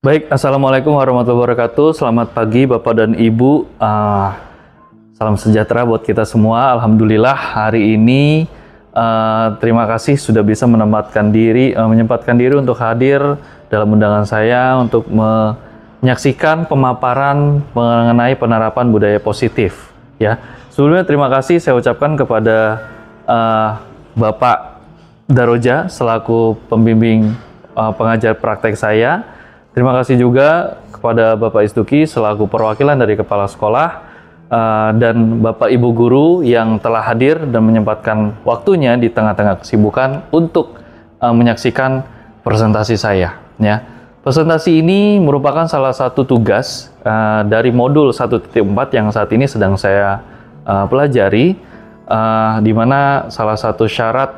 Baik, Assalamualaikum warahmatullahi wabarakatuh. Selamat pagi Bapak dan Ibu. Salam sejahtera buat kita semua. Alhamdulillah hari ini terima kasih sudah bisa menyempatkan diri untuk hadir dalam undangan saya untuk menyaksikan pemaparan mengenai penerapan budaya positif. Ya, sebelumnya terima kasih saya ucapkan kepada Bapak Daroja selaku pembimbing pengajar praktek saya. Terima kasih juga kepada Bapak Isduki selaku perwakilan dari Kepala Sekolah dan Bapak Ibu Guru yang telah hadir dan menyempatkan waktunya di tengah-tengah kesibukan untuk menyaksikan presentasi saya. Ya. Presentasi ini merupakan salah satu tugas dari modul 1.4 yang saat ini sedang saya pelajari, di mana salah satu syarat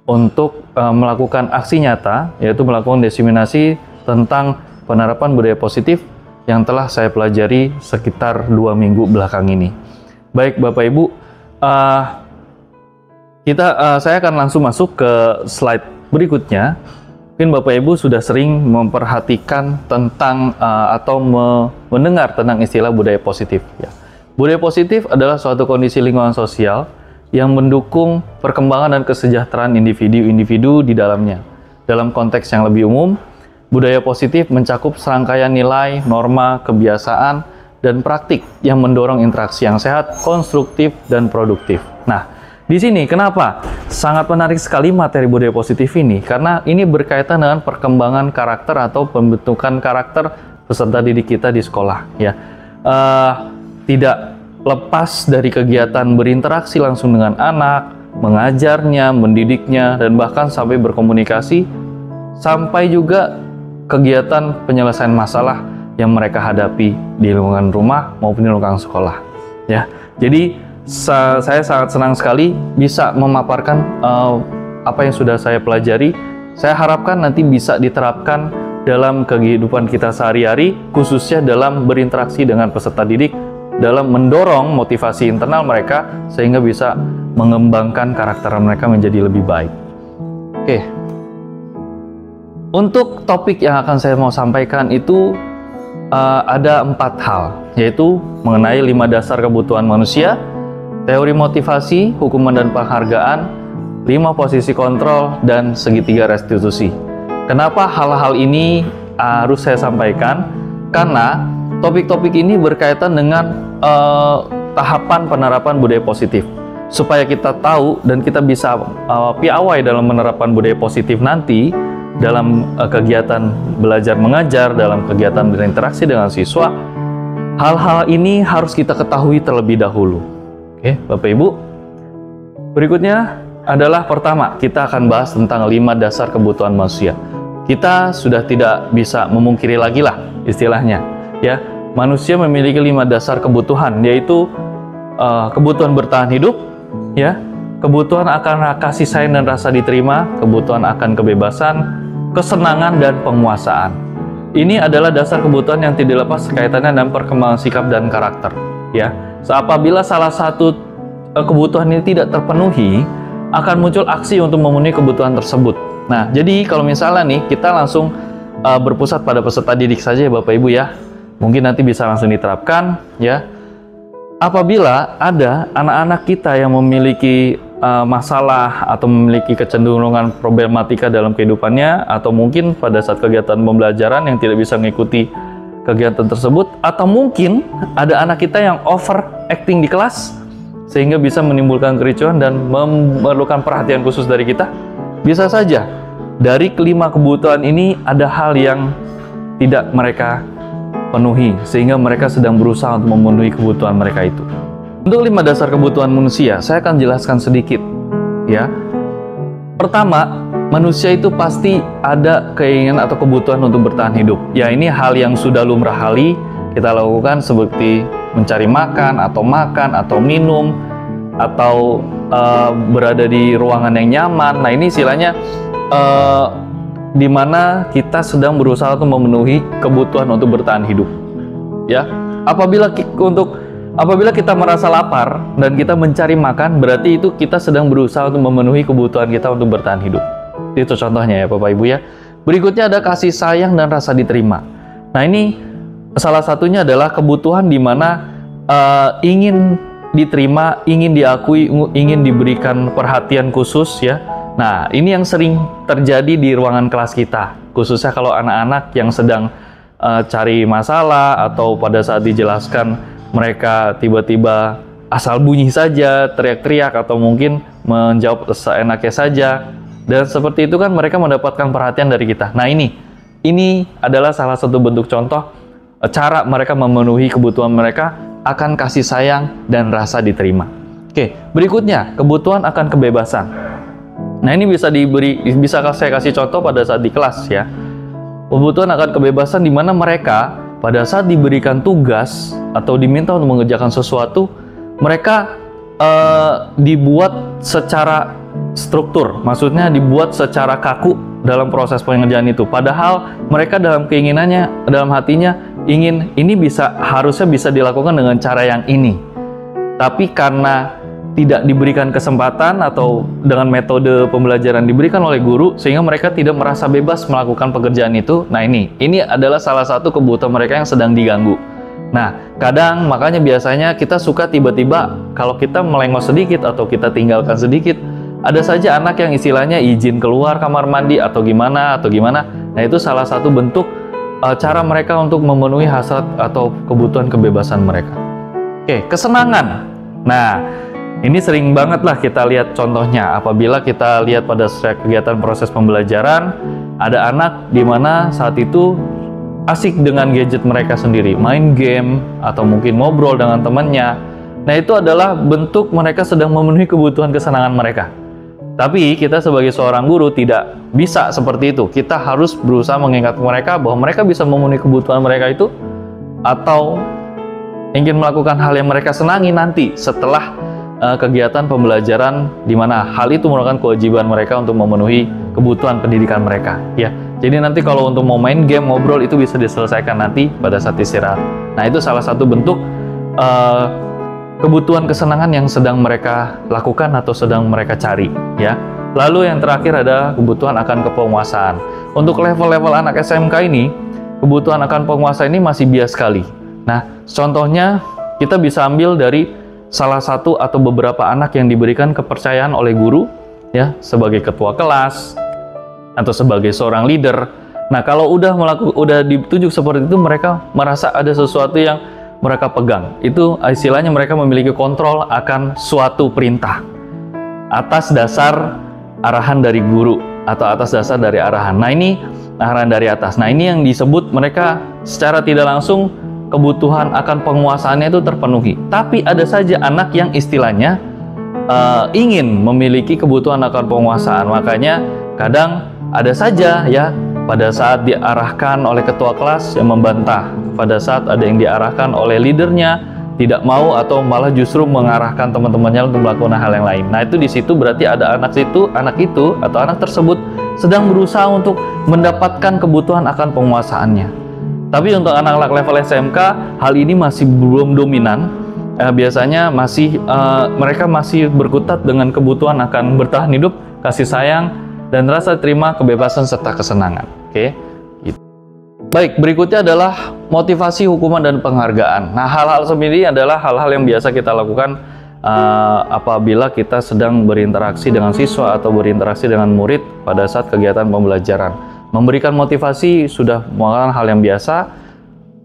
untuk melakukan aksi nyata yaitu melakukan diseminasi tentang penerapan budaya positif yang telah saya pelajari sekitar 2 minggu belakang ini. Baik Bapak Ibu, saya akan langsung masuk ke slide berikutnya. Mungkin Bapak Ibu sudah sering memperhatikan tentang atau mendengar tentang istilah budaya positif. Ya. Budaya positif adalah suatu kondisi lingkungan sosial yang mendukung perkembangan dan kesejahteraan individu-individu di dalamnya. Dalam konteks yang lebih umum, budaya positif mencakup serangkaian nilai, norma, kebiasaan, dan praktik yang mendorong interaksi yang sehat, konstruktif, dan produktif. Nah, di sini kenapa sangat menarik sekali materi budaya positif ini? Karena ini berkaitan dengan perkembangan karakter atau pembentukan karakter peserta didik kita di sekolah. Ya, tidak lepas dari kegiatan berinteraksi langsung dengan anak, mengajarnya, mendidiknya, dan bahkan sampai berkomunikasi, sampai juga kegiatan penyelesaian masalah yang mereka hadapi di lingkungan rumah maupun di lingkungan sekolah. Ya, jadi saya sangat senang sekali bisa memaparkan apa yang sudah saya pelajari. Saya harapkan nanti bisa diterapkan dalam kehidupan kita sehari-hari, khususnya dalam berinteraksi dengan peserta didik, dalam mendorong motivasi internal mereka sehingga bisa mengembangkan karakter mereka menjadi lebih baik. Oke. Untuk topik yang akan saya mau sampaikan itu ada 4 hal, yaitu mengenai 5 dasar kebutuhan manusia, teori motivasi, hukuman dan penghargaan, 5 posisi kontrol, dan segitiga restitusi. Kenapa hal-hal ini harus saya sampaikan? Karena topik-topik ini berkaitan dengan tahapan penerapan budaya positif. Supaya kita tahu dan kita bisa piawai dalam menerapkan budaya positif nanti, dalam kegiatan belajar mengajar, dalam kegiatan berinteraksi dengan siswa, hal-hal ini harus kita ketahui terlebih dahulu. Oke, Bapak Ibu. Berikutnya adalah pertama, kita akan bahas tentang 5 dasar kebutuhan manusia. Kita sudah tidak bisa memungkiri lagi lah istilahnya. Ya, manusia memiliki 5 dasar kebutuhan, yaitu kebutuhan bertahan hidup, ya, kebutuhan akan kasih sayang dan rasa diterima, kebutuhan akan kebebasan, kesenangan, dan penguasaan. Ini adalah dasar kebutuhan yang tidak lepas kaitannya dengan perkembangan sikap dan karakter. Ya, apabila salah satu kebutuhan ini tidak terpenuhi, akan muncul aksi untuk memenuhi kebutuhan tersebut. Nah, jadi kalau misalnya nih kita langsung berpusat pada peserta didik saja ya Bapak Ibu ya, mungkin nanti bisa langsung diterapkan ya. Apabila ada anak-anak kita yang memiliki masalah atau memiliki kecenderungan problematika dalam kehidupannya, atau mungkin pada saat kegiatan pembelajaran yang tidak bisa mengikuti kegiatan tersebut, atau mungkin ada anak kita yang overacting di kelas sehingga bisa menimbulkan kericuhan dan memerlukan perhatian khusus dari kita, bisa saja dari kelima kebutuhan ini ada hal yang tidak mereka penuhi sehingga mereka sedang berusaha untuk memenuhi kebutuhan mereka itu. Untuk 5 dasar kebutuhan manusia, saya akan jelaskan sedikit ya. Pertama, manusia itu pasti ada keinginan atau kebutuhan untuk bertahan hidup. Ya, ini hal yang sudah lumrah kali kita lakukan, seperti mencari makan atau minum, atau berada di ruangan yang nyaman. Nah, ini istilahnya di mana kita sedang berusaha untuk memenuhi kebutuhan untuk bertahan hidup. Ya, apabila kita merasa lapar dan kita mencari makan, berarti itu kita sedang berusaha untuk memenuhi kebutuhan kita untuk bertahan hidup. Itu contohnya ya Bapak Ibu ya. Berikutnya ada kasih sayang dan rasa diterima. Nah, ini salah satunya adalah kebutuhan di mana ingin diterima, ingin diakui, ingin diberikan perhatian khusus ya. Nah, ini yang sering terjadi di ruangan kelas kita, khususnya kalau anak-anak yang sedang cari masalah atau pada saat dijelaskan mereka tiba-tiba asal bunyi saja, teriak-teriak atau mungkin menjawab seenaknya saja. Dan seperti itu kan mereka mendapatkan perhatian dari kita. Nah, ini adalah salah satu bentuk contoh cara mereka memenuhi kebutuhan mereka akan kasih sayang dan rasa diterima. Oke, berikutnya kebutuhan akan kebebasan. Nah, ini bisa saya kasih contoh pada saat di kelas ya. Kebutuhan akan kebebasan di mana mereka pada saat diberikan tugas atau diminta untuk mengerjakan sesuatu, mereka dibuat secara struktur, maksudnya dibuat secara kaku dalam proses pengerjaan itu. Padahal mereka dalam keinginannya, dalam hatinya ingin ini harusnya bisa dilakukan dengan cara yang ini. Tapi karena tidak diberikan kesempatan atau dengan metode pembelajaran diberikan oleh guru, sehingga mereka tidak merasa bebas melakukan pekerjaan itu. Nah, ini adalah salah satu kebutuhan mereka yang sedang diganggu. Nah, kadang makanya biasanya kita suka tiba-tiba kalau kita melengos sedikit atau kita tinggalkan sedikit, ada saja anak yang istilahnya izin keluar kamar mandi atau gimana. Nah, itu salah satu bentuk cara mereka untuk memenuhi hasrat atau kebutuhan kebebasan mereka. Oke, kesenangan. Nah, ini sering banget lah kita lihat contohnya apabila kita lihat pada kegiatan proses pembelajaran, ada anak di mana saat itu asik dengan gadget mereka sendiri, main game atau mungkin ngobrol dengan temannya. Nah, itu adalah bentuk mereka sedang memenuhi kebutuhan kesenangan mereka. Tapi kita sebagai seorang guru tidak bisa seperti itu. Kita harus berusaha mengingatkan mereka bahwa mereka bisa memenuhi kebutuhan mereka itu atau ingin melakukan hal yang mereka senangi nanti setelah kegiatan pembelajaran, di mana hal itu merupakan kewajiban mereka untuk memenuhi kebutuhan pendidikan mereka ya. Jadi nanti kalau untuk mau main game, ngobrol itu bisa diselesaikan nanti pada saat istirahat. Nah, itu salah satu bentuk kebutuhan kesenangan yang sedang mereka lakukan atau sedang mereka cari ya. Lalu yang terakhir ada kebutuhan akan kepenguasaan. Untuk level-level anak SMK ini, kebutuhan akan penguasaan ini masih bias sekali. Nah, contohnya kita bisa ambil dari salah satu atau beberapa anak yang diberikan kepercayaan oleh guru ya, sebagai ketua kelas atau sebagai seorang leader. Nah, kalau udah ditunjuk seperti itu, mereka merasa ada sesuatu yang mereka pegang. Itu istilahnya mereka memiliki kontrol akan suatu perintah atas dasar arahan dari guru atau atas dasar dari arahan. Nah, ini arahan dari atas. Nah, ini yang disebut mereka secara tidak langsung kebutuhan akan penguasaannya itu terpenuhi. Tapi ada saja anak yang istilahnya ingin memiliki kebutuhan akan penguasaan. Makanya kadang ada saja ya pada saat diarahkan oleh ketua kelas yang membantah, pada saat ada yang diarahkan oleh leadernya tidak mau atau malah justru mengarahkan teman-temannya untuk melakukan hal yang lain. Nah, itu di situ berarti ada anak itu atau anak tersebut sedang berusaha untuk mendapatkan kebutuhan akan penguasaannya. Tapi untuk anak-anak level SMK, hal ini masih belum dominan. Biasanya mereka masih berkutat dengan kebutuhan akan bertahan hidup, kasih sayang, dan rasa terima, kebebasan, serta kesenangan. Oke, gitu. Baik, berikutnya adalah motivasi, hukuman, dan penghargaan. Nah, hal-hal seperti ini adalah hal-hal yang biasa kita lakukan apabila kita sedang berinteraksi dengan siswa atau berinteraksi dengan murid pada saat kegiatan pembelajaran. Memberikan motivasi sudah merupakan hal yang biasa.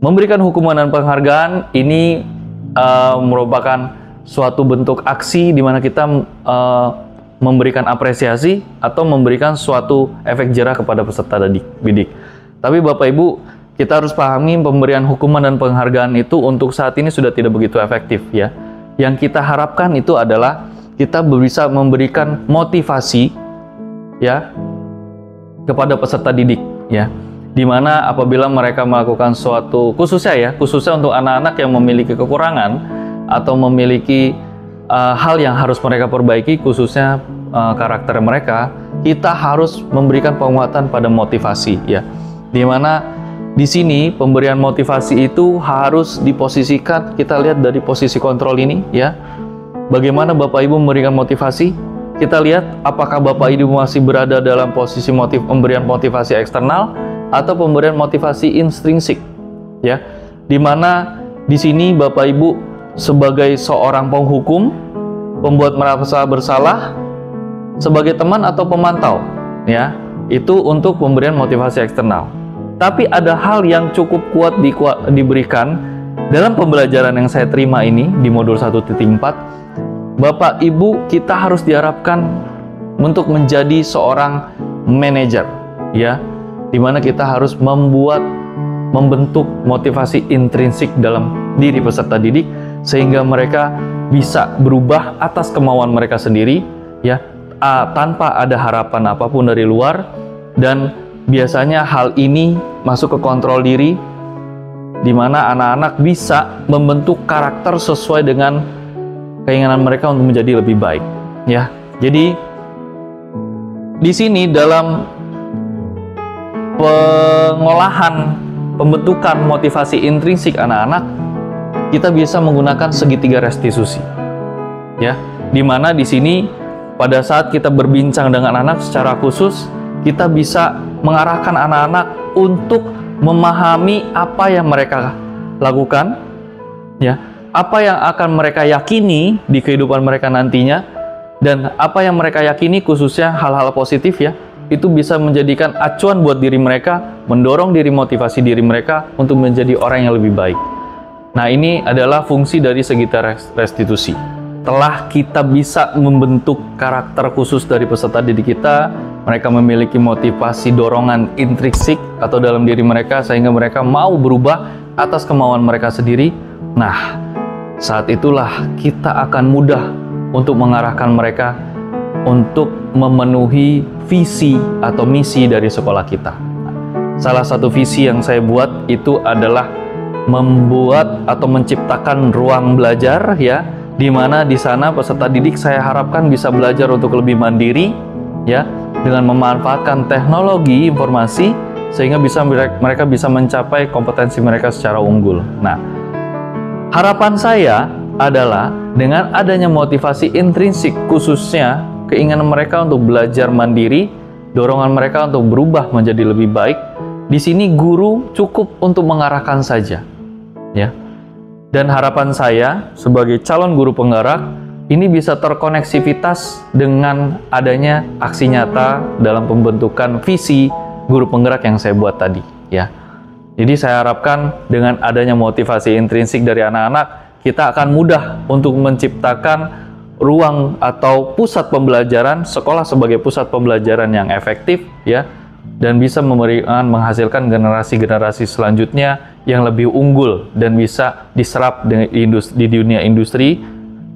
Memberikan hukuman dan penghargaan ini merupakan suatu bentuk aksi di mana kita memberikan apresiasi atau memberikan suatu efek jerah kepada peserta didik. Tapi Bapak Ibu, kita harus pahami pemberian hukuman dan penghargaan itu untuk saat ini sudah tidak begitu efektif ya. Yang kita harapkan itu adalah kita bisa memberikan motivasi ya kepada peserta didik ya. Dimana apabila mereka melakukan suatu khususnya untuk anak-anak yang memiliki kekurangan atau memiliki hal yang harus mereka perbaiki, khususnya karakter mereka, kita harus memberikan penguatan pada motivasi ya. Dimana di sini pemberian motivasi itu harus diposisikan, kita lihat dari posisi kontrol ini ya. Bagaimana Bapak Ibu memberikan motivasi? Kita lihat apakah Bapak Ibu masih berada dalam posisi pemberian motivasi eksternal atau pemberian motivasi intrinsik ya. Dimana di sini Bapak Ibu sebagai seorang penghukum, pembuat merasa bersalah, sebagai teman atau pemantau, ya, itu untuk pemberian motivasi eksternal. Tapi ada hal yang cukup kuat diberikan dalam pembelajaran yang saya terima ini di modul 1.4. Bapak Ibu, kita harus diharapkan untuk menjadi seorang manajer, ya, dimana kita harus membentuk motivasi intrinsik dalam diri peserta didik sehingga mereka bisa berubah atas kemauan mereka sendiri, ya, tanpa ada harapan apapun dari luar. Dan biasanya hal ini masuk ke kontrol diri, di mana anak-anak bisa membentuk karakter sesuai dengan keinginan mereka untuk menjadi lebih baik, ya. Jadi di sini dalam pengolahan pembentukan motivasi intrinsik anak-anak, kita bisa menggunakan segitiga restitusi, ya. Di mana di sini pada saat kita berbincang dengan anak secara khusus, kita bisa mengarahkan anak-anak untuk memahami apa yang mereka lakukan, ya, apa yang akan mereka yakini di kehidupan mereka nantinya, dan apa yang mereka yakini khususnya hal-hal positif, ya, itu bisa menjadikan acuan buat diri mereka, mendorong diri, motivasi diri mereka untuk menjadi orang yang lebih baik. Nah, ini adalah fungsi dari segitiga restitusi. Setelah kita bisa membentuk karakter khusus dari peserta didik kita, mereka memiliki motivasi dorongan intrinsik atau dalam diri mereka sehingga mereka mau berubah atas kemauan mereka sendiri. Nah, saat itulah kita akan mudah untuk mengarahkan mereka untuk memenuhi visi atau misi dari sekolah kita. Salah satu visi yang saya buat itu adalah membuat atau menciptakan ruang belajar, ya, di mana di sana peserta didik saya harapkan bisa belajar untuk lebih mandiri, ya, dengan memanfaatkan teknologi informasi sehingga mereka bisa mencapai kompetensi mereka secara unggul. Nah, harapan saya adalah dengan adanya motivasi intrinsik, khususnya keinginan mereka untuk belajar mandiri, dorongan mereka untuk berubah menjadi lebih baik, di sini guru cukup untuk mengarahkan saja, ya. Dan harapan saya sebagai calon guru penggerak ini bisa terkoneksivitas dengan adanya aksi nyata dalam pembentukan visi guru penggerak yang saya buat tadi, ya. Jadi saya harapkan dengan adanya motivasi intrinsik dari anak-anak, kita akan mudah untuk menciptakan ruang atau pusat pembelajaran, sekolah sebagai pusat pembelajaran yang efektif, ya, dan bisa menghasilkan generasi-generasi selanjutnya yang lebih unggul dan bisa diserap di dunia industri,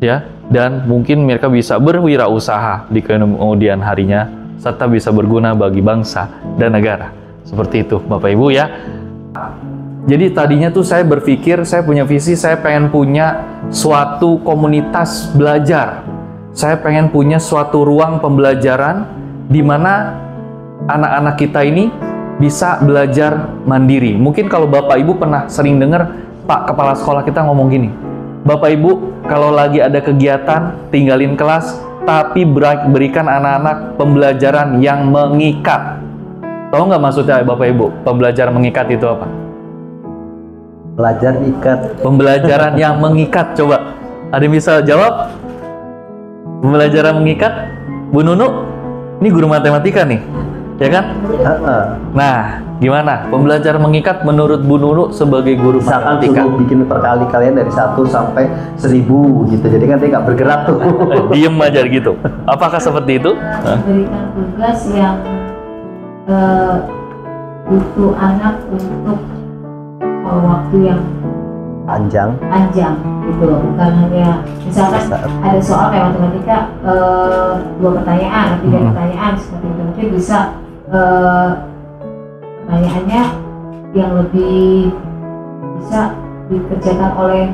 ya, dan mungkin mereka bisa berwirausaha di kemudian harinya serta bisa berguna bagi bangsa dan negara. Seperti itu, Bapak Ibu, ya. Jadi tadinya tuh saya berpikir, saya punya visi, saya pengen punya suatu komunitas belajar. Saya pengen punya suatu ruang pembelajaran di mana anak-anak kita ini bisa belajar mandiri. Mungkin kalau Bapak Ibu pernah sering dengar Pak Kepala Sekolah kita ngomong gini, Bapak Ibu kalau lagi ada kegiatan tinggalin kelas, tapi berikan anak-anak pembelajaran yang mengikat. Tahu nggak maksudnya Bapak Ibu, pembelajaran mengikat itu apa? Belajar ikat. Pembelajaran yang mengikat, coba ada yang bisa jawab? Pembelajaran mengikat, Bu Nunu, ini guru matematika nih, ya kan? Nah, gimana? Pembelajaran mengikat menurut Bu Nunu sebagai guru Misalkan matematika? suruh bikin perkali-kalian dari 1 sampai 1000 gitu, jadi kan dia nggak bergerak tuh. Diem aja gitu. Apakah seperti itu? Berikan tugas yang butuh anak untuk waktu yang Panjang. gitu, bukan hanya misalkan ada soal kayak matematika 2 pertanyaan atau 3 pertanyaan seperti itu, mungkin bisa pertanyaannya yang lebih bisa dikerjakan oleh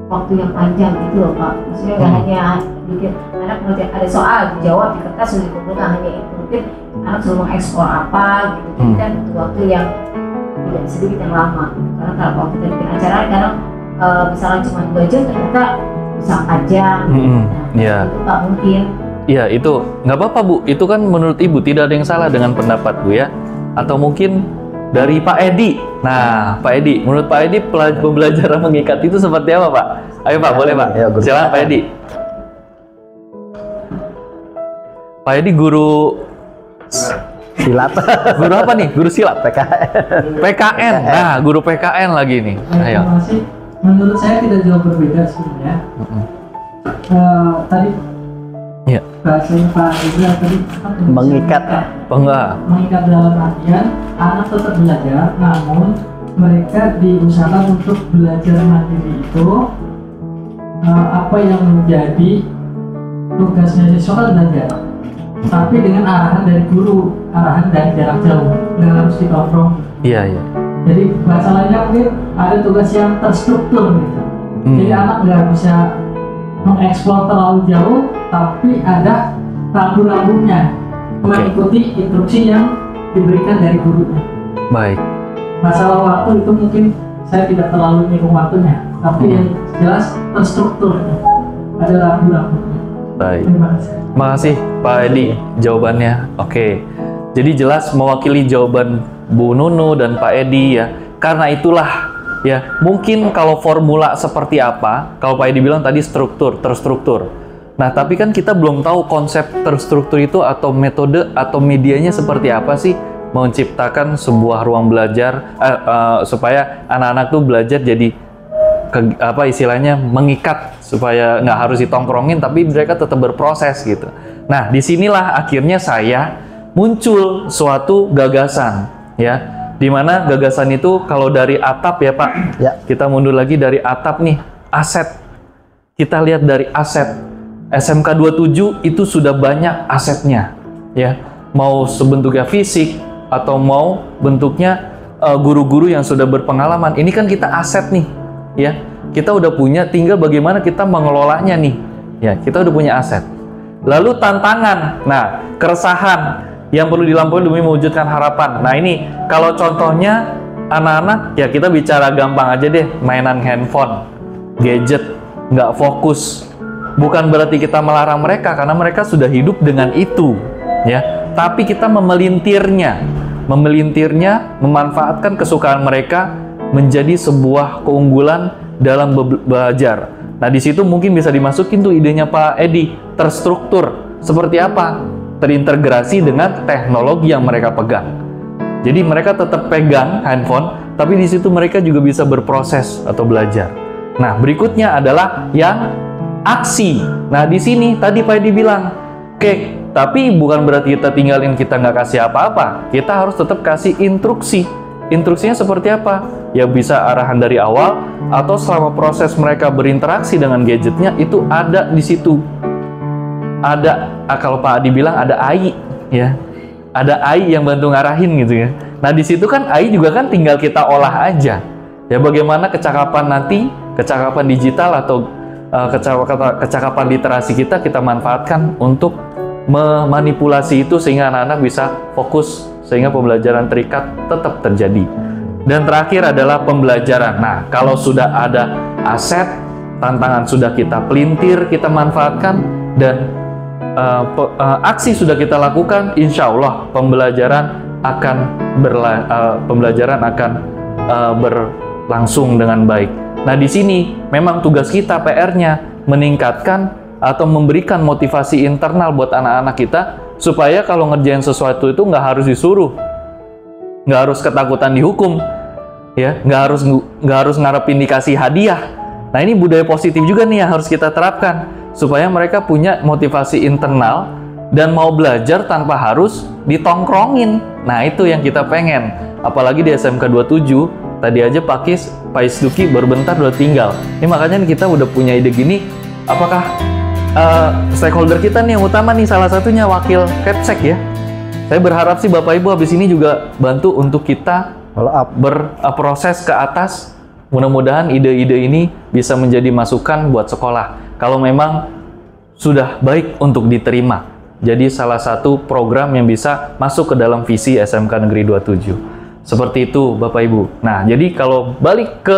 waktu yang panjang gitu loh Pak. Maksudnya nggak hanya bikin anak ngerti ada soal dijawab di kertas sudah dikumpulkan, hanya itu, mungkin anak suruh mengekspor apa gitu, jadi kan butuh waktu yang tidak sedikit yang lama. Karena kalau kita bikin acara kadang misalnya cuma 2 jam ternyata bisa 4 jam. Iya. Itu nggak mungkin. Iya, itu nggak apa-apa Bu. Itu kan menurut Ibu tidak ada yang salah dengan pendapat Bu, ya. Atau mungkin dari Pak Edi. Nah, Pak Edi, menurut Pak Edi pembelajaran mengikat itu seperti apa, Pak? Ayo Pak, boleh Pak? Ya, guru. Silakan Pak Edi. Pak Edi guru Silat. guru apa nih? Guru silat. PKN. PKN. Nah, guru PKN lagi nih. Ayo. Menurut saya tidak jauh berbeda sebenarnya. Tadi Iya. bahasanya Pak Ibra tadi Mengikat. Enggak. mengikat dalam artian anak tetap belajar, namun mereka diusahakan untuk belajar mandiri itu apa yang menjadi tugasnya siswa kan belajar, tapi dengan arahan dari guru, arahan dari jarak jauh, nggak harus dikontrol. Iya, iya. Jadi bahasa lainnya mungkin ada tugas yang terstruktur gitu. Jadi anak nggak bisa mengeksplor terlalu jauh, tapi ada rambu-rambunya mengikuti instruksi yang diberikan dari gurunya. Baik. Masalah waktu itu mungkin saya tidak terlalu ngitung waktunya, tapi yang jelas terstruktur, ada rambu-rambunya. Baik. Terima kasih. Makasih Pak Edi jawabannya. Oke. Jadi jelas mewakili jawaban Bu Nunu dan Pak Edi ya. Karena itulah ya, mungkin kalau formula seperti apa, kalau Pak Edi bilang tadi struktur, terstruktur. Nah, tapi kan kita belum tahu konsep terstruktur itu atau metode atau medianya seperti apa sih menciptakan sebuah ruang belajar supaya anak-anak tuh belajar jadi apa istilahnya mengikat supaya nggak harus ditongkrongin tapi mereka tetap berproses gitu. Nah, disinilah akhirnya saya muncul suatu gagasan ya, dimana gagasan itu kalau dari atap ya Pak, Ya. kita mundur lagi dari atap nih, aset. Kita lihat dari aset SMK 27 itu sudah banyak asetnya ya, mau sebentuknya fisik atau mau bentuknya guru-guru yang sudah berpengalaman. Ini kan kita aset nih ya, kita udah punya, tinggal bagaimana kita mengelolanya nih ya, kita udah punya aset. Lalu tantangan, nah keresahan yang perlu dilampaui demi mewujudkan harapan. Nah ini kalau contohnya anak-anak ya, kita bicara gampang aja deh, mainan handphone, gadget, nggak fokus. Bukan berarti kita melarang mereka, karena mereka sudah hidup dengan itu ya, tapi kita memelintirnya, memanfaatkan kesukaan mereka menjadi sebuah keunggulan dalam belajar. Nah, di situ mungkin bisa dimasukin tuh idenya Pak Edi, terstruktur. Seperti apa? Terintegrasi dengan teknologi yang mereka pegang. Jadi mereka tetap pegang handphone, tapi di situ mereka juga bisa berproses atau belajar. Nah, berikutnya adalah yang aksi. Nah, di sini tadi Pak Edi bilang, oke, tapi bukan berarti kita tinggalin, kita nggak kasih apa-apa. Kita harus tetap kasih instruksi. Instruksinya seperti apa? Ya bisa arahan dari awal, atau selama proses mereka berinteraksi dengan gadgetnya itu ada di situ. Ada, kalau Pak Adi bilang ada AI, ya, ada AI yang bantu ngarahin gitu ya. Nah di situ kan AI juga kan tinggal kita olah aja. Ya bagaimana kecakapan nanti, kecakapan digital atau kecakapan literasi kita manfaatkan untuk memanipulasi itu sehingga anak-anak bisa fokus, sehingga pembelajaran terikat tetap terjadi. Dan terakhir adalah pembelajaran. Nah, kalau sudah ada aset, tantangan sudah kita pelintir, kita manfaatkan, dan aksi sudah kita lakukan, insya Allah pembelajaran akan berlangsung dengan baik. Nah, di sini memang tugas kita, PR-nya meningkatkan atau memberikan motivasi internal buat anak-anak kita supaya kalau ngerjain sesuatu itu nggak harus disuruh, nggak harus ketakutan dihukum, ya, nggak harus ngarepin dikasih hadiah. Nah, ini budaya positif juga nih yang harus kita terapkan supaya mereka punya motivasi internal dan mau belajar tanpa harus ditongkrongin. Nah, itu yang kita pengen. Apalagi di SMK 27 tadi aja Pak Isduki baru bentar udah tinggal. Ini makanya kita udah punya ide gini, apakah stakeholder kita nih yang utama nih, salah satunya wakil Kepsek ya. Saya berharap sih Bapak Ibu habis ini juga bantu untuk kita berproses ke atas. Mudah-mudahan ide-ide ini bisa menjadi masukan buat sekolah. Kalau memang sudah baik untuk diterima. Jadi salah satu program yang bisa masuk ke dalam visi SMK Negeri 27. Seperti itu Bapak Ibu. Nah, jadi kalau balik ke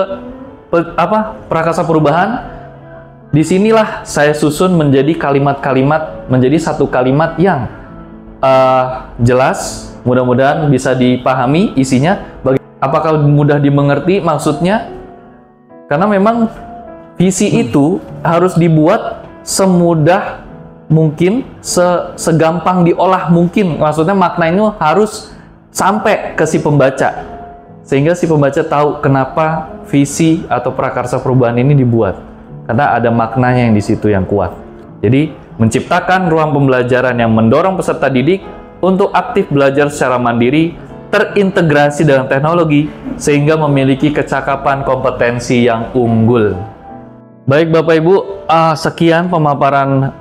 Prakasa Perubahan, disinilah saya susun menjadi kalimat-kalimat, menjadi satu kalimat yang jelas, Mudah-mudahan bisa dipahami isinya. Apakah mudah dimengerti maksudnya? Karena memang visi itu harus dibuat semudah mungkin, segampang diolah mungkin. Maksudnya maknanya harus sampai ke si pembaca, sehingga si pembaca tahu kenapa visi atau prakarsa perubahan ini dibuat. Karena ada maknanya yang di situ yang kuat. Jadi menciptakan ruang pembelajaran yang mendorong peserta didik untuk aktif belajar secara mandiri, terintegrasi dengan teknologi, sehingga memiliki kecakapan kompetensi yang unggul. Baik Bapak Ibu, sekian pemaparan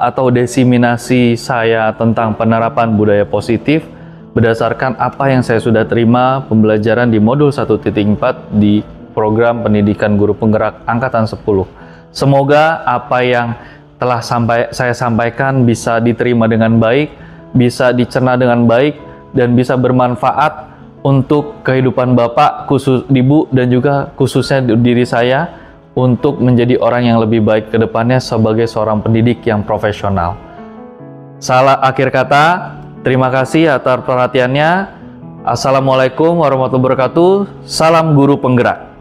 atau desiminasi saya tentang penerapan budaya positif berdasarkan apa yang saya sudah terima pembelajaran di modul 1.4 di program pendidikan guru penggerak angkatan 10. Semoga apa yang telah saya sampaikan bisa diterima dengan baik, bisa dicerna dengan baik, dan bisa bermanfaat untuk kehidupan Bapak, khusus Ibu, dan juga khususnya diri saya untuk menjadi orang yang lebih baik ke depannya sebagai seorang pendidik yang profesional. Salah akhir kata, terima kasih atas perhatiannya. Assalamualaikum warahmatullahi wabarakatuh. Salam guru penggerak.